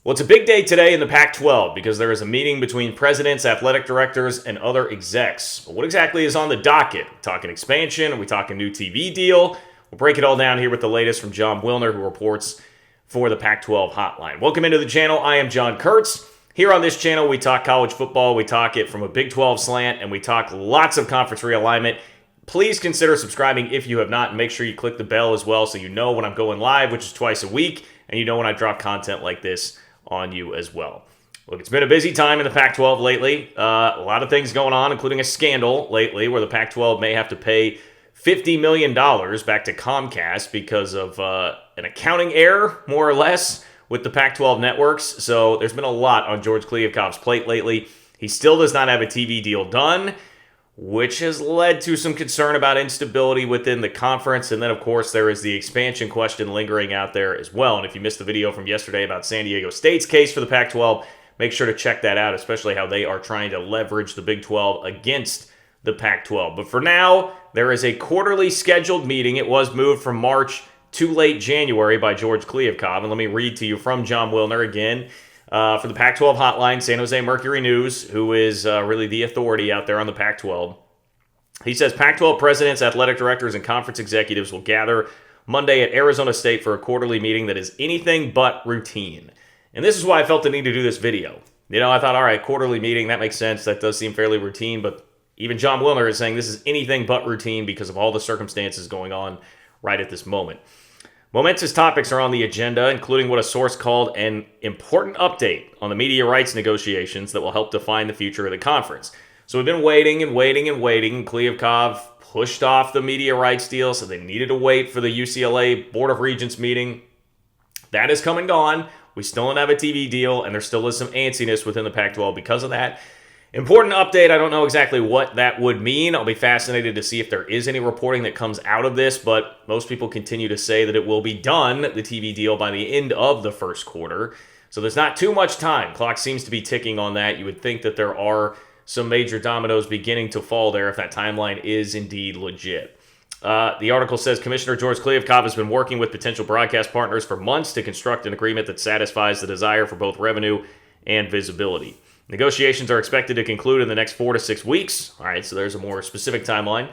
Well, it's a big day today in the Pac-12 because there is a meeting between presidents, athletic directors, and other execs. But what exactly is on the docket? Are we talking expansion? Are we talking new TV deal? We'll break it all down here with the latest from Jon Wilner, who reports for the Pac-12 Hotline. Welcome into the channel. I am Jon Kurtz. Here on this channel, we talk college football. We talk it from a Big 12 slant, and we talk lots of conference realignment. Please consider subscribing if you have not, and make sure you click the bell as well so you know when I'm going live, which is twice a week, and you know when I drop content like this on you as well. Look, it's been a busy time in the Pac-12 lately. A lot of things going on, including a scandal lately where the Pac-12 may have to pay $50 million back to Comcast because of an accounting error, more or less, with the Pac-12 networks. So there's been a lot on George Kliavkoff's plate lately. He still does not have a TV deal done, which has led to some concern about instability within the conference. And then, of course, there is the expansion question lingering out there as well. And if you missed the video from yesterday about San Diego State's case for the Pac-12, make sure to check that out, especially how they are trying to leverage the Big 12 against the Pac-12. But for now, there is a quarterly scheduled meeting. It was moved from March to late January by George Kliavkoff. And let me read to you from Jon Wilner again. For the Pac-12 Hotline, San Jose Mercury News, who is really the authority out there on the Pac-12. He says Pac-12 presidents, athletic directors, and conference executives will gather Monday at Arizona State for a quarterly meeting that is anything but routine. And this is why I felt the need to do this video. You know, I thought, all right, quarterly meeting, that makes sense. That does seem fairly routine. But even Jon Wilner is saying this is anything but routine because of all the circumstances going on right at this moment. Momentous topics are on the agenda, including what a source called an important update on the media rights negotiations that will help define the future of the conference. So we've been waiting. Kliavkoff pushed off the media rights deal, so they needed to wait for the UCLA Board of Regents meeting. That has come and gone. We still don't have a TV deal, and there still is some antsiness within the Pac-12 because of that. Important update. I don't know exactly what that would mean. I'll be fascinated to see if there is any reporting that comes out of this, but most people continue to say that it will be done, the TV deal, by the end of the first quarter. So there's not too much time. Clock seems to be ticking on that. You would think that there are some major dominoes beginning to fall there if that timeline is indeed legit. The article says Commissioner George Kliavkoff has been working with potential broadcast partners for months to construct an agreement that satisfies the desire for both revenue and visibility. Negotiations are expected to conclude in the next 4 to 6 weeks. All right, so there's a more specific timeline.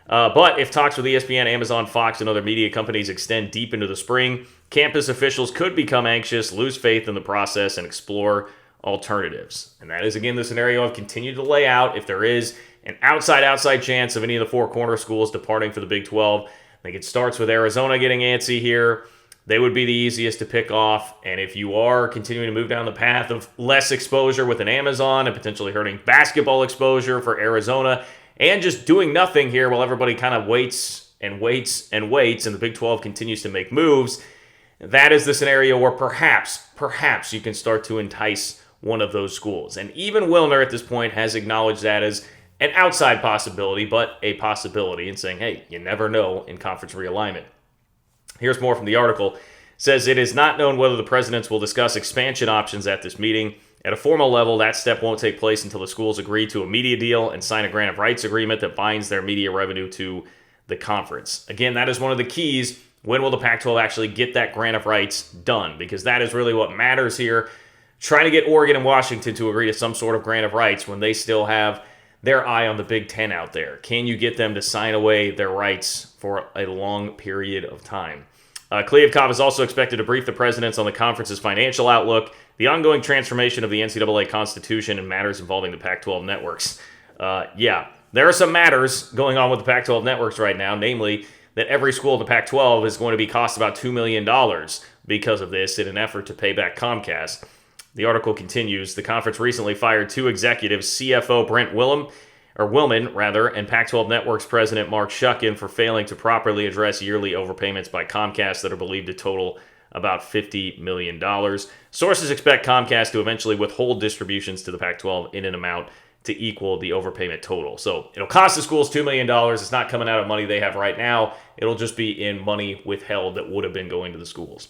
But if talks with ESPN, Amazon, Fox, and other media companies extend deep into the spring, campus officials could become anxious, lose faith in the process, and explore alternatives. And that is, again, the scenario I've continued to lay out. If there is an outside chance of any of the four corner schools departing for the Big 12, I think it starts with Arizona getting antsy here. They would be the easiest to pick off. And if you are continuing to move down the path of less exposure with an Amazon and potentially hurting basketball exposure for Arizona and just doing nothing here while everybody kind of waits and the Big 12 continues to make moves, that is the scenario where perhaps you can start to entice one of those schools. And even Wilner at this point has acknowledged that as an outside possibility, but a possibility, and saying, hey, you never know in conference realignment. Here's more from the article. It says it is not known whether the presidents will discuss expansion options at this meeting. At a formal level, that step won't take place until the schools agree to a media deal and sign a grant of rights agreement that binds their media revenue to the conference. Again, that is one of the keys. When will the Pac-12 actually get that grant of rights done? Because that is really what matters here. Trying to get Oregon and Washington to agree to some sort of grant of rights when they still have their eye on the Big Ten out there. Can you get them to sign away their rights for a long period of time? Kliavkoff is also expected to brief the presidents on the conference's financial outlook, the ongoing transformation of the NCAA Constitution, and matters involving the Pac-12 networks. There are some matters going on with the Pac-12 networks right now, namely that every school in the Pac-12 is going to be cost about $2 million because of this in an effort to pay back Comcast. The article continues, the conference recently fired 2 executives, CFO Brent Willman, and Pac-12 Network's president Mark Shuckin for failing to properly address yearly overpayments by Comcast that are believed to total about $50 million. Sources expect Comcast to eventually withhold distributions to the Pac-12 in an amount to equal the overpayment total. So it'll cost the schools $2 million. It's not coming out of money they have right now. It'll just be in money withheld that would have been going to the schools.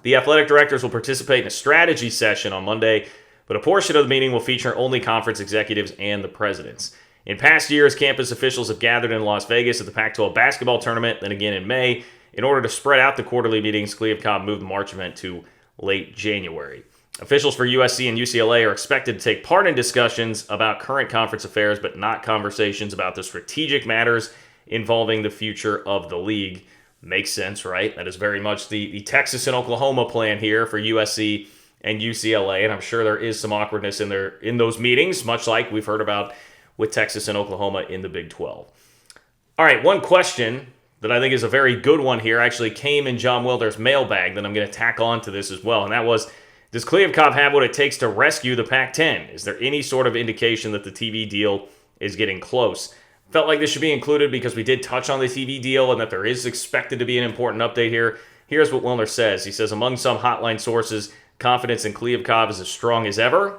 The athletic directors will participate in a strategy session on Monday, but a portion of the meeting will feature only conference executives and the presidents. In past years, campus officials have gathered in Las Vegas at the Pac-12 basketball tournament, then again in May. In order to spread out the quarterly meetings, Kliavkoff moved the March event to late January. Officials for USC and UCLA are expected to take part in discussions about current conference affairs, but not conversations about the strategic matters involving the future of the league. Makes sense, right? That is very much the Texas and Oklahoma plan here for USC and UCLA, and I'm sure there is some awkwardness in those meetings, much like we've heard about with Texas and Oklahoma in the Big 12. All right, one question that I think is a very good one here actually came in Jon Wilner's mailbag that I'm going to tack on to this as well, and that was, does Kliavkoff have what it takes to rescue the Pac-10? Is there any sort of indication that the TV deal is getting close? Felt like this should be included because we did touch on the TV deal and that there is expected to be an important update here. Here's what Wilner says. He says, among some hotline sources, confidence in Kliavkoff is as strong as ever.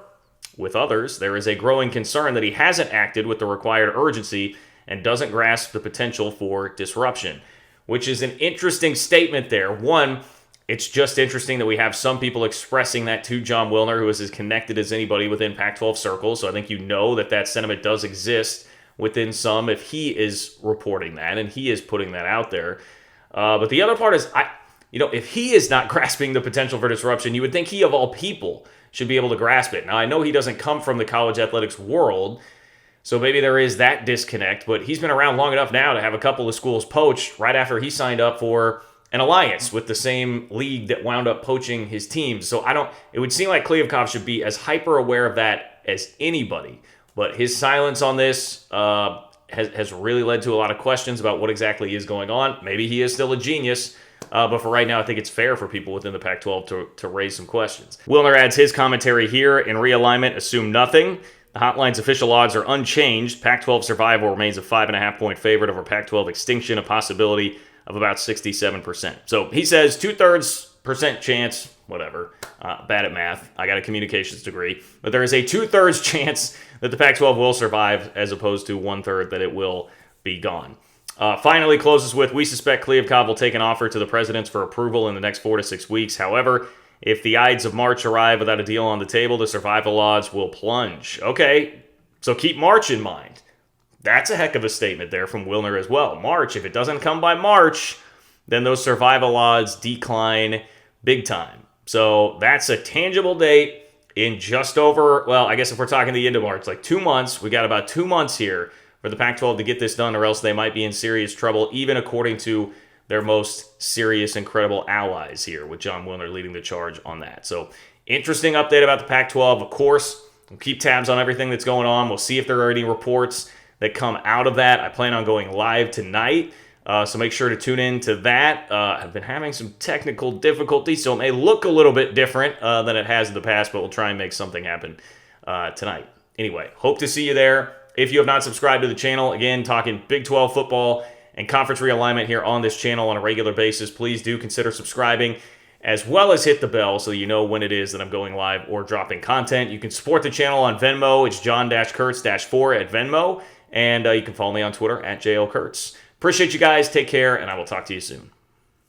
With others, there is a growing concern that he hasn't acted with the required urgency and doesn't grasp the potential for disruption, which is an interesting statement there. One, it's just interesting that we have some people expressing that to Jon Wilner, who is as connected as anybody within Pac-12 circles. So I think you know that sentiment does exist within some if he is reporting that and he is putting that out there. But the other part is, if he is not grasping the potential for disruption, you would think he, of all people, should be able to grasp it. Now, I know he doesn't come from the college athletics world, so maybe there is that disconnect, but he's been around long enough now to have a couple of schools poached right after he signed up for an alliance with the same league that wound up poaching his teams. So it would seem like Kliavkoff should be as hyper aware of that as anybody. But his silence on this has really led to a lot of questions about what exactly is going on. Maybe he is still a genius, but for right now, I think it's fair for people within the Pac-12 to raise some questions. Wilner adds his commentary here. In realignment, assume nothing. The hotline's official odds are unchanged. Pac-12 survival remains a 5.5-point favorite over Pac-12 extinction, a possibility of about 67%. So he says 2/3% chance, whatever, bad at math. I got a communications degree. But there is a 2/3 chance that the Pac-12 will survive as opposed to 1/3 that it will be gone. Finally closes with, we suspect Kliavkoff will take an offer to the presidents for approval in the next 4 to 6 weeks. However, if the Ides of March arrive without a deal on the table, the survival odds will plunge. Okay, so keep March in mind. That's a heck of a statement there from Wilner as well. March, if it doesn't come by March, then those survival odds decline big time. So that's a tangible date in just over, well, I guess if we're talking the end of March, like 2 months, we got about 2 months here for the Pac-12 to get this done, or else they might be in serious trouble, even according to their most serious and credible allies here, with Jon Wilner leading the charge on that. So interesting update about the Pac-12. Of course, we'll keep tabs on everything that's going on. We'll see if there are any reports that come out of that. I plan on going live tonight, so make sure to tune in to that. I've been having some technical difficulties, so it may look a little bit different than it has in the past, but we'll try and make something happen tonight. Anyway, hope to see you there. If you have not subscribed to the channel, again, talking Big 12 football and conference realignment here on this channel on a regular basis, please do consider subscribing, as well as hit the bell so you know when it is that I'm going live or dropping content. You can support the channel on Venmo. It's Jon-Kurtz-4 at Venmo. And you can follow me on Twitter at JLKurtz. Appreciate you guys. Take care, and I will talk to you soon.